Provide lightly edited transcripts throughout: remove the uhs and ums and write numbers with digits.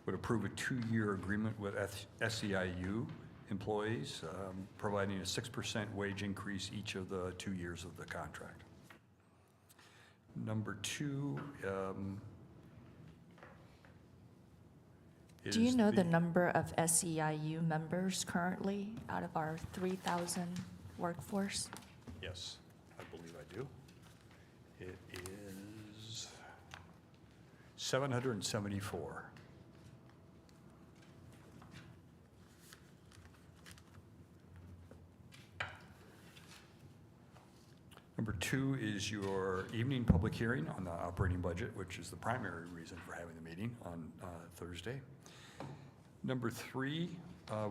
would approve a 2-year agreement with SEIU employees, providing a 6% wage increase each of the 2 years of the contract. Number 2, Do you know the number of SEIU members currently out of our 3,000 workforce? Yes, I believe I do. It is 774. Number 2 is your evening public hearing on the operating budget, which is the primary reason for having the meeting on Thursday. Number 3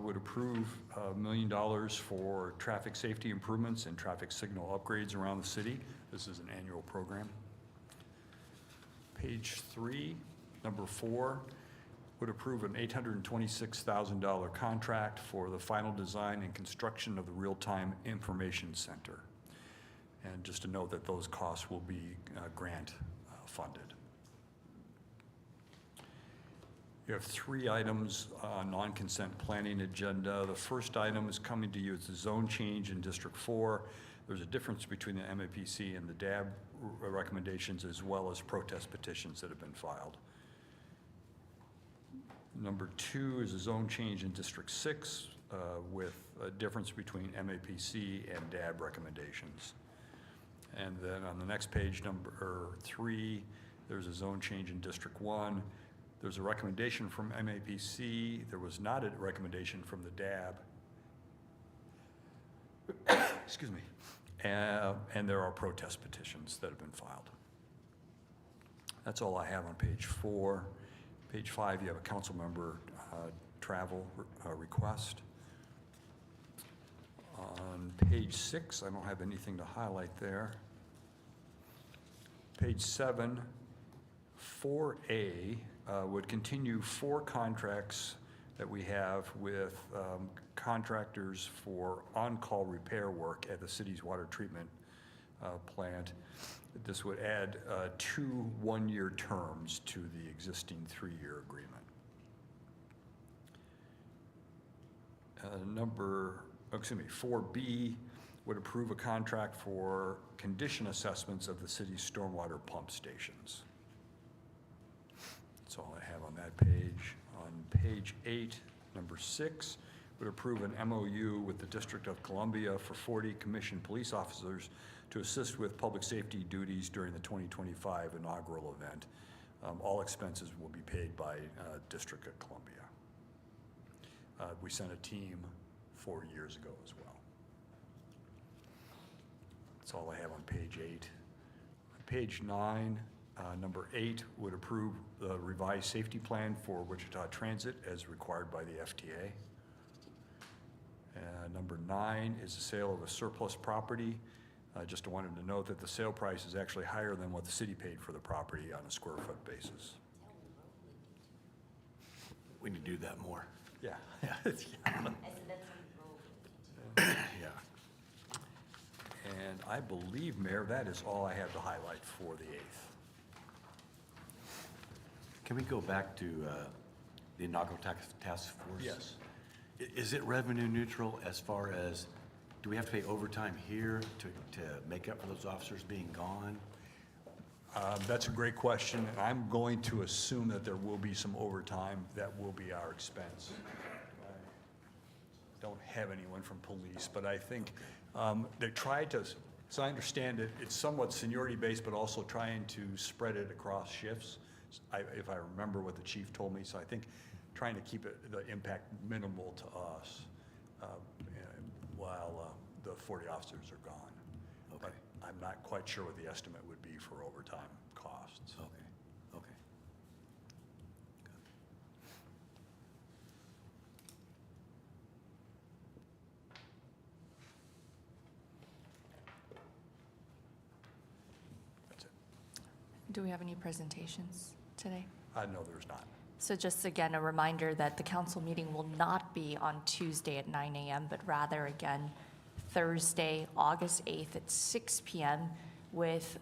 would approve $1 million for traffic safety improvements and traffic signal upgrades around the city. This is an annual program. Page 3, number 4, would approve an $826,000 contract for the final design and construction of the real-time information center. And just to note that those costs will be grant funded. You have 3 items on non-consent planning agenda. The first item is coming to you. It's a zone change in District 4. There's a difference between the MAPC and the DAB recommendations, as well as protest petitions that have been filed. Number 2 is a zone change in District 6 with a difference between MAPC and DAB recommendations. And then on the next page, number 3, there's a zone change in District 1. There's a recommendation from MAPC. There was not a recommendation from the DAB. Excuse me. And there are protest petitions that have been filed. That's all I have on page 4. Page 5, you have a council member travel request. On page 6, I don't have anything to highlight there. Page 7, 4A would continue 4 contracts that we have with contractors for on-call repair work at the city's water treatment plant. This would add 2 1-year terms to the existing 3-year agreement. Excuse me, 4B would approve a contract for condition assessments of the city's stormwater pump stations. That's all I have on that page. On page 8, number 6, would approve an MOU with the District of Columbia for 40 commissioned police officers to assist with public safety duties during the 2025 inaugural event. All expenses will be paid by District of Columbia. We sent a team 4 years ago as well. That's all I have on page 8. On page 9, number 8 would approve the revised safety plan for Wichita Transit as required by the FTA. Number 9 is the sale of a surplus property. Just wanted to note that the sale price is actually higher than what the city paid for the property on a square foot basis. We need to do that more. Yeah. Yeah. And I believe, Mayor, that is all I have to highlight for the 8th. Can we go back to the inaugural task force? Yes. Is it revenue neutral as far as, do we have to pay overtime here to make up for those officers being gone? That's a great question, and I'm going to assume that there will be some overtime that will be our expense. I don't have anyone from police, but I think they tried to, so I understand it, it's somewhat seniority based, but also trying to spread it across shifts, if I remember what the chief told me. So I think trying to keep the impact minimal to us while the 40 officers are gone. Okay. But I'm not quite sure what the estimate would be for overtime costs. Okay. Okay. That's it. Do we have any presentations today? No, there's not. So just again, a reminder that the council meeting will not be on Tuesday at 9 a.m., but rather again, Thursday, August 8th at 6 p.m. with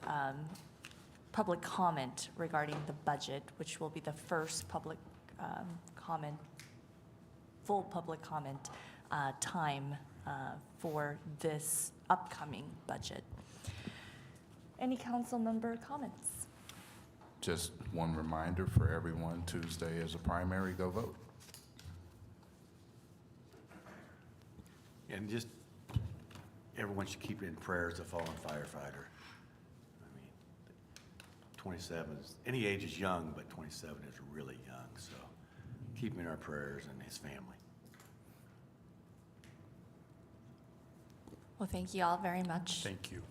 public comment regarding the budget, which will be the first public comment, full public comment time for this upcoming budget. Any council member comments? Just one reminder for everyone, Tuesday is a primary, go vote. And just, everyone should keep in prayers a fallen firefighter. I mean, 27 is, any age is young, but 27 is really young, so keep him in our prayers and his family. Well, thank you all very much. Thank you.